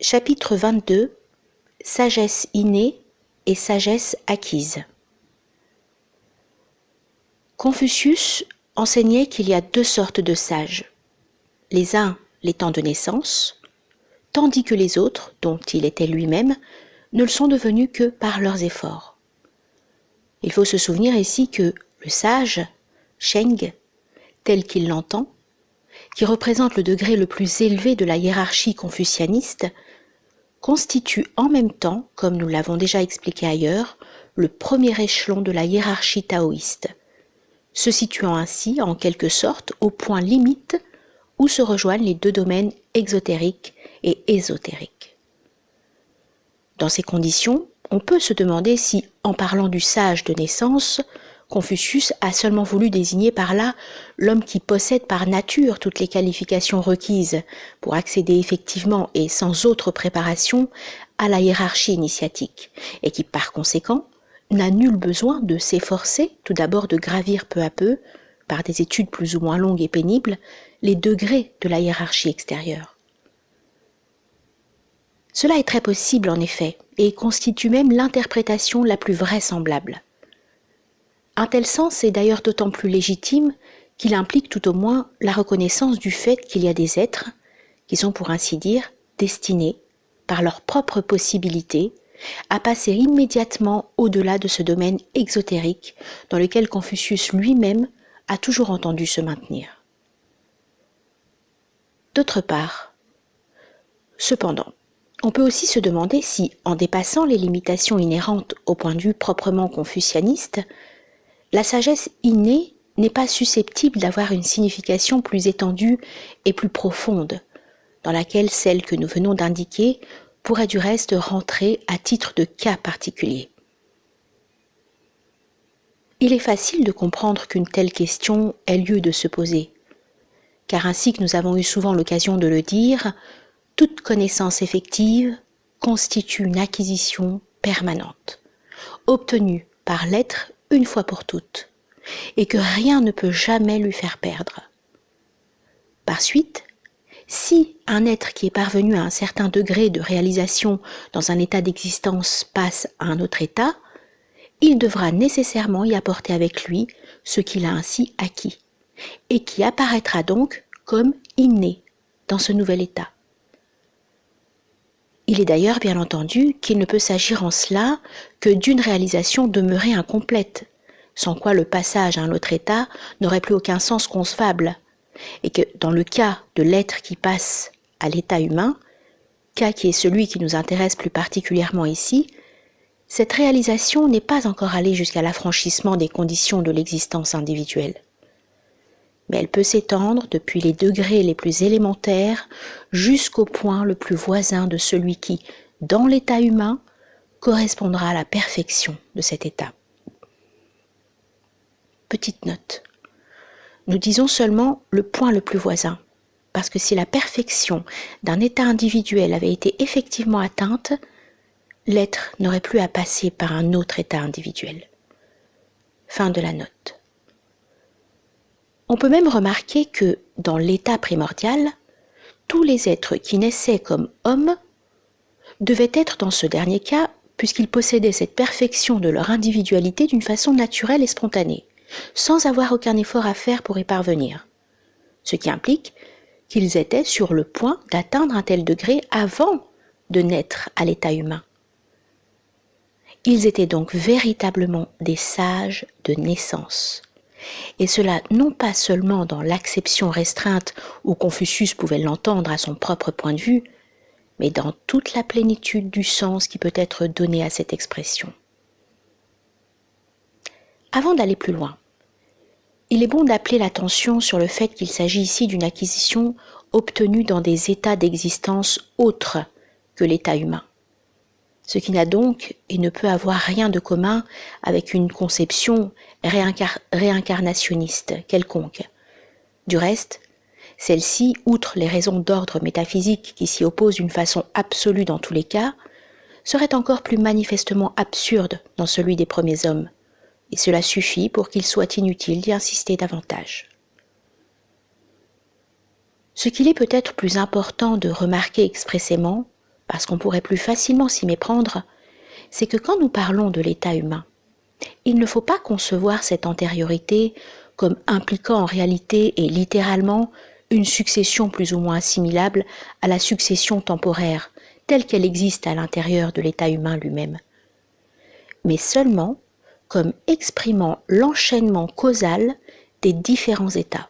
Chapitre 22. Sagesse innée et sagesse acquise. Confucius enseignait qu'il y a deux sortes de sages, les uns l'étant de naissance, tandis que les autres, dont il était lui-même, ne le sont devenus que par leurs efforts. Il faut se souvenir ici que le sage, Sheng, tel qu'il l'entend, qui représente le degré le plus élevé de la hiérarchie confucianiste, constitue en même temps, comme nous l'avons déjà expliqué ailleurs, le premier échelon de la hiérarchie taoïste, se situant ainsi en quelque sorte au point limite où se rejoignent les deux domaines exotériques et ésotériques. Dans ces conditions, on peut se demander si, en parlant du sage de naissance, Confucius a seulement voulu désigner par là l'homme qui possède par nature toutes les qualifications requises pour accéder effectivement et sans autre préparation à la hiérarchie initiatique, et qui par conséquent n'a nul besoin de s'efforcer tout d'abord de gravir peu à peu, par des études plus ou moins longues et pénibles, les degrés de la hiérarchie extérieure. Cela est très possible en effet, et constitue même l'interprétation la plus vraisemblable. Un tel sens est d'ailleurs d'autant plus légitime qu'il implique tout au moins la reconnaissance du fait qu'il y a des êtres qui sont pour ainsi dire destinés, par leurs propres possibilités, à passer immédiatement au-delà de ce domaine exotérique dans lequel Confucius lui-même a toujours entendu se maintenir. D'autre part, cependant, on peut aussi se demander si, en dépassant les limitations inhérentes au point de vue proprement confucianiste, la sagesse innée n'est pas susceptible d'avoir une signification plus étendue et plus profonde, dans laquelle celle que nous venons d'indiquer pourrait du reste rentrer à titre de cas particulier. Il est facile de comprendre qu'une telle question ait lieu de se poser, car ainsi que nous avons eu souvent l'occasion de le dire, toute connaissance effective constitue une acquisition permanente, obtenue par l'être une fois pour toutes, et que rien ne peut jamais lui faire perdre. Par suite, si un être qui est parvenu à un certain degré de réalisation dans un état d'existence passe à un autre état, il devra nécessairement y apporter avec lui ce qu'il a ainsi acquis, et qui apparaîtra donc comme inné dans ce nouvel état. Il est d'ailleurs bien entendu qu'il ne peut s'agir en cela que d'une réalisation demeurée incomplète, sans quoi le passage à un autre état n'aurait plus aucun sens concevable, et que dans le cas de l'être qui passe à l'état humain, cas qui est celui qui nous intéresse plus particulièrement ici, cette réalisation n'est pas encore allée jusqu'à l'affranchissement des conditions de l'existence individuelle. Mais elle peut s'étendre depuis les degrés les plus élémentaires jusqu'au point le plus voisin de celui qui, dans l'état humain, correspondra à la perfection de cet état. Petite note. Nous disons seulement le point le plus voisin, parce que si la perfection d'un état individuel avait été effectivement atteinte, l'être n'aurait plus à passer par un autre état individuel. Fin de la note. On peut même remarquer que, dans l'état primordial, tous les êtres qui naissaient comme hommes devaient être dans ce dernier cas, puisqu'ils possédaient cette perfection de leur individualité d'une façon naturelle et spontanée, sans avoir aucun effort à faire pour y parvenir, ce qui implique qu'ils étaient sur le point d'atteindre un tel degré avant de naître à l'état humain. Ils étaient donc véritablement des sages de naissance. Et cela non pas seulement dans l'acception restreinte où Confucius pouvait l'entendre à son propre point de vue, mais dans toute la plénitude du sens qui peut être donné à cette expression. Avant d'aller plus loin, il est bon d'appeler l'attention sur le fait qu'il s'agit ici d'une acquisition obtenue dans des états d'existence autres que l'état humain, ce qui n'a donc et ne peut avoir rien de commun avec une conception réincarnationniste quelconque. Du reste, celle-ci, outre les raisons d'ordre métaphysique qui s'y opposent d'une façon absolue dans tous les cas, serait encore plus manifestement absurde dans celui des premiers hommes, et cela suffit pour qu'il soit inutile d'y insister davantage. Ce qu'il est peut-être plus important de remarquer expressément, parce qu'on pourrait plus facilement s'y méprendre, c'est que quand nous parlons de l'état humain, il ne faut pas concevoir cette antériorité comme impliquant en réalité et littéralement une succession plus ou moins assimilable à la succession temporaire telle qu'elle existe à l'intérieur de l'état humain lui-même, mais seulement comme exprimant l'enchaînement causal des différents états.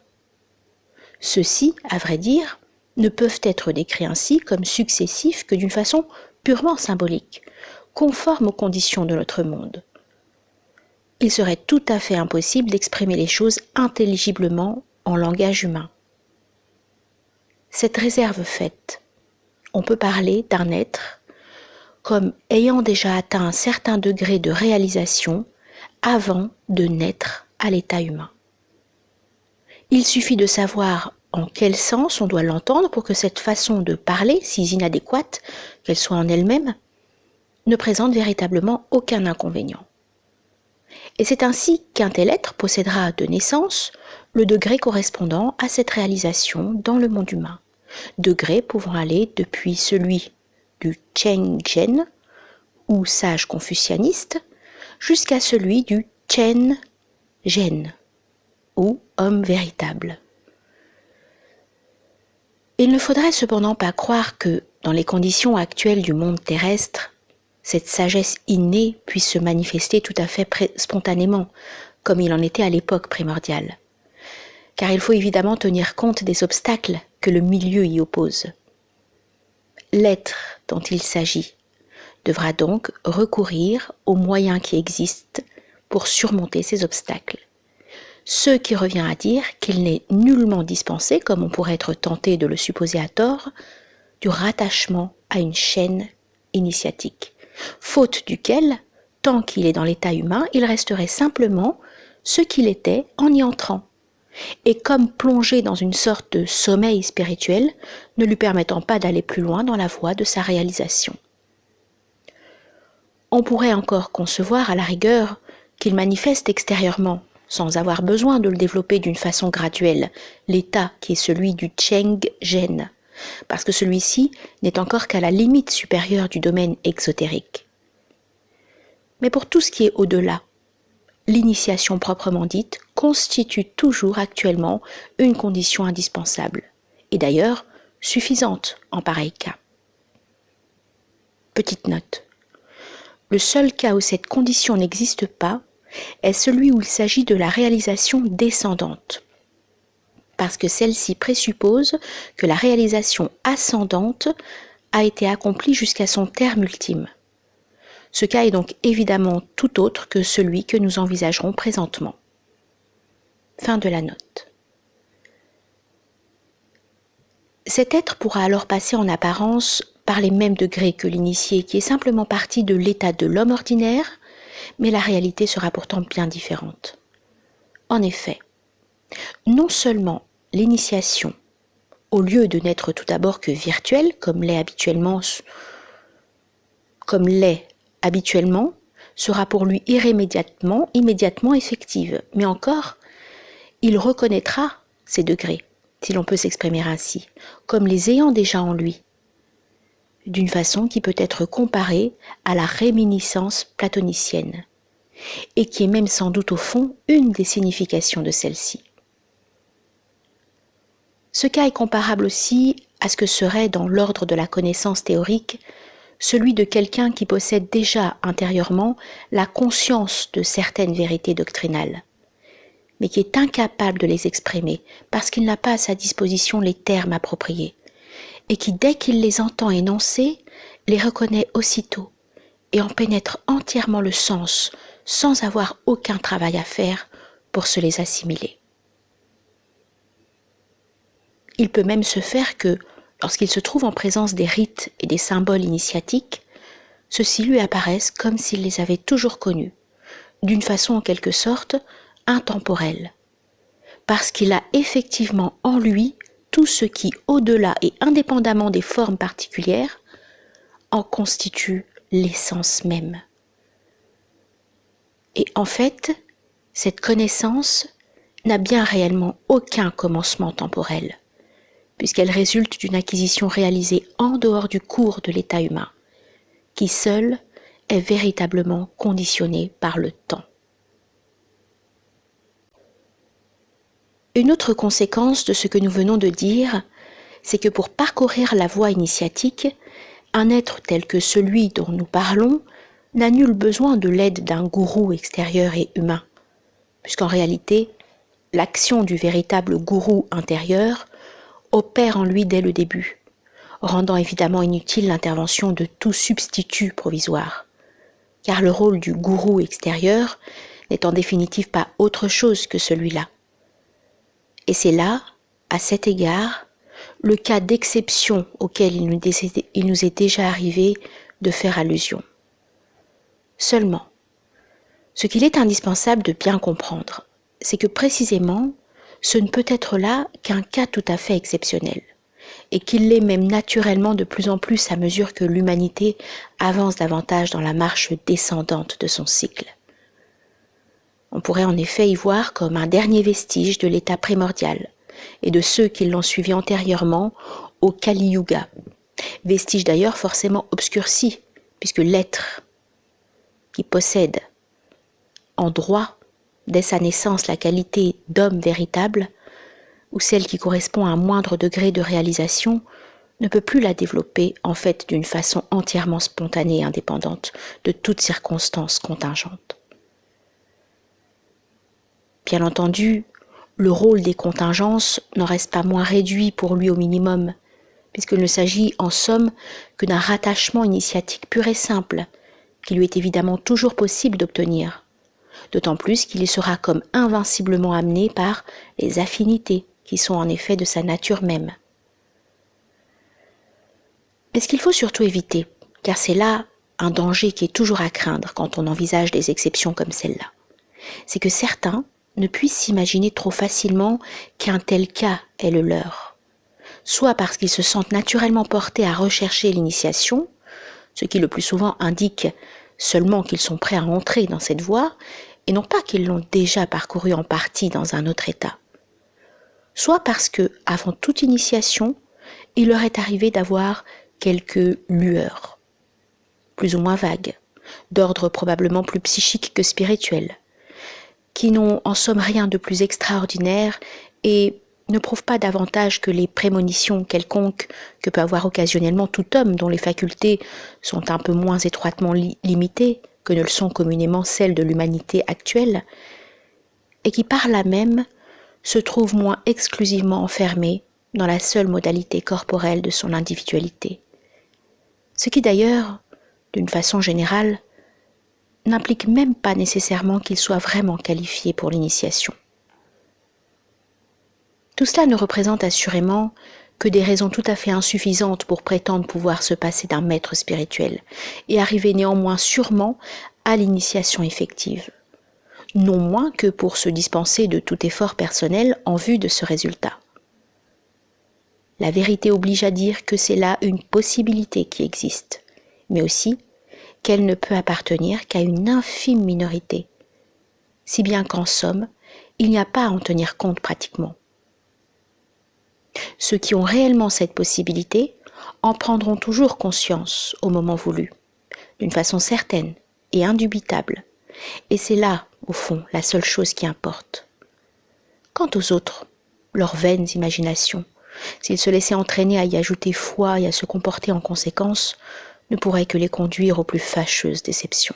Ceux-ci, à vrai dire, ne peuvent être décrits ainsi comme successifs que d'une façon purement symbolique, conforme aux conditions de notre monde. Il serait tout à fait impossible d'exprimer les choses intelligiblement en langage humain. Cette réserve faite, on peut parler d'un être comme ayant déjà atteint un certain degré de réalisation avant de naître à l'état humain. Il suffit de savoir en quel sens on doit l'entendre pour que cette façon de parler, si inadéquate qu'elle soit en elle-même, ne présente véritablement aucun inconvénient. Et c'est ainsi qu'un tel être possédera de naissance le degré correspondant à cette réalisation dans le monde humain, degré pouvant aller depuis celui du Cheng-Zhen, ou sage confucianiste, jusqu'à celui du Chen-Zhen, ou homme véritable. Il ne faudrait cependant pas croire que, dans les conditions actuelles du monde terrestre, cette sagesse innée puisse se manifester tout à fait spontanément, comme il en était à l'époque primordiale. Car il faut évidemment tenir compte des obstacles que le milieu y oppose. L'être dont il s'agit devra donc recourir aux moyens qui existent pour surmonter ces obstacles. Ce qui revient à dire qu'il n'est nullement dispensé, comme on pourrait être tenté de le supposer à tort, du rattachement à une chaîne initiatique, faute duquel, tant qu'il est dans l'état humain, il resterait simplement ce qu'il était en y entrant, et comme plongé dans une sorte de sommeil spirituel, ne lui permettant pas d'aller plus loin dans la voie de sa réalisation. On pourrait encore concevoir à la rigueur qu'il manifeste extérieurement, sans avoir besoin de le développer d'une façon graduelle, l'état qui est celui du Cheng-Zhen, parce que celui-ci n'est encore qu'à la limite supérieure du domaine exotérique. Mais pour tout ce qui est au-delà, l'initiation proprement dite constitue toujours actuellement une condition indispensable, et d'ailleurs suffisante en pareil cas. Petite note. Le seul cas où cette condition n'existe pas est celui où il s'agit de la réalisation descendante, parce que celle-ci présuppose que la réalisation ascendante a été accomplie jusqu'à son terme ultime. Ce cas est donc évidemment tout autre que celui que nous envisagerons présentement. Fin de la note. Cet être pourra alors passer en apparence par les mêmes degrés que l'initié qui est simplement parti de l'état de l'homme ordinaire, mais la réalité sera pourtant bien différente. En effet, non seulement l'initiation, au lieu de n'être tout d'abord que virtuelle, comme l'est habituellement, sera pour lui immédiatement effective, mais encore, il reconnaîtra ces degrés, si l'on peut s'exprimer ainsi, comme les ayant déjà en lui, d'une façon qui peut être comparée à la réminiscence platonicienne, et qui est même sans doute au fond une des significations de celle-ci. Ce cas est comparable aussi à ce que serait dans l'ordre de la connaissance théorique celui de quelqu'un qui possède déjà intérieurement la conscience de certaines vérités doctrinales, mais qui est incapable de les exprimer parce qu'il n'a pas à sa disposition les termes appropriés, et qui, dès qu'il les entend énoncés, les reconnaît aussitôt et en pénètre entièrement le sens sans avoir aucun travail à faire pour se les assimiler. Il peut même se faire que, lorsqu'il se trouve en présence des rites et des symboles initiatiques, ceux-ci lui apparaissent comme s'il les avait toujours connus, d'une façon en quelque sorte intemporelle, parce qu'il a effectivement en lui tout ce qui, au-delà et indépendamment des formes particulières, en constitue l'essence même. Et en fait, cette connaissance n'a bien réellement aucun commencement temporel, puisqu'elle résulte d'une acquisition réalisée en dehors du cours de l'état humain, qui seul est véritablement conditionné par le temps. Une autre conséquence de ce que nous venons de dire, c'est que pour parcourir la voie initiatique, un être tel que celui dont nous parlons n'a nul besoin de l'aide d'un gourou extérieur et humain, puisqu'en réalité, l'action du véritable gourou intérieur opère en lui dès le début, rendant évidemment inutile l'intervention de tout substitut provisoire, car le rôle du gourou extérieur n'est en définitive pas autre chose que celui-là. Et c'est là, à cet égard, le cas d'exception auquel il nous est déjà arrivé de faire allusion. Seulement, ce qu'il est indispensable de bien comprendre, c'est que précisément, ce ne peut être là qu'un cas tout à fait exceptionnel, et qu'il l'est même naturellement de plus en plus à mesure que l'humanité avance davantage dans la marche descendante de son cycle. On pourrait en effet y voir comme un dernier vestige de l'état primordial, et de ceux qui l'ont suivi antérieurement au Kali Yuga, vestige d'ailleurs forcément obscurci, puisque l'être qui possède en droit, dès sa naissance, la qualité d'homme véritable, ou celle qui correspond à un moindre degré de réalisation, ne peut plus la développer en fait d'une façon entièrement spontanée et indépendante de toute circonstance contingente. Bien entendu, le rôle des contingences n'en reste pas moins réduit pour lui au minimum, puisqu'il ne s'agit en somme que d'un rattachement initiatique pur et simple, qu'il lui est évidemment toujours possible d'obtenir, d'autant plus qu'il y sera comme invinciblement amené par les affinités qui sont en effet de sa nature même. Mais ce qu'il faut surtout éviter, car c'est là un danger qui est toujours à craindre quand on envisage des exceptions comme celle-là, c'est que certains ne puissent s'imaginer trop facilement qu'un tel cas est le leur, soit parce qu'ils se sentent naturellement portés à rechercher l'initiation, ce qui le plus souvent indique seulement qu'ils sont prêts à entrer dans cette voie, et non pas qu'ils l'ont déjà parcouru en partie dans un autre état, soit parce que, avant toute initiation, il leur est arrivé d'avoir quelques lueurs, plus ou moins vagues, d'ordre probablement plus psychique que spirituel, qui n'ont en somme rien de plus extraordinaire et ne prouvent pas davantage que les prémonitions quelconques que peut avoir occasionnellement tout homme dont les facultés sont un peu moins étroitement limitées que ne le sont communément celles de l'humanité actuelle, et qui par là même se trouve moins exclusivement enfermé dans la seule modalité corporelle de son individualité. Ce qui d'ailleurs, d'une façon générale, n'implique même pas nécessairement qu'il soit vraiment qualifié pour l'initiation. Tout cela ne représente assurément que des raisons tout à fait insuffisantes pour prétendre pouvoir se passer d'un maître spirituel et arriver néanmoins sûrement à l'initiation effective, non moins que pour se dispenser de tout effort personnel en vue de ce résultat. La vérité oblige à dire que c'est là une possibilité qui existe, mais aussi qu'elle ne peut appartenir qu'à une infime minorité, si bien qu'en somme, il n'y a pas à en tenir compte pratiquement. Ceux qui ont réellement cette possibilité en prendront toujours conscience au moment voulu, d'une façon certaine et indubitable, et c'est là, au fond, la seule chose qui importe. Quant aux autres, leurs vaines imaginations, s'ils se laissaient entraîner à y ajouter foi et à se comporter en conséquence, ne pourrait que les conduire aux plus fâcheuses déceptions.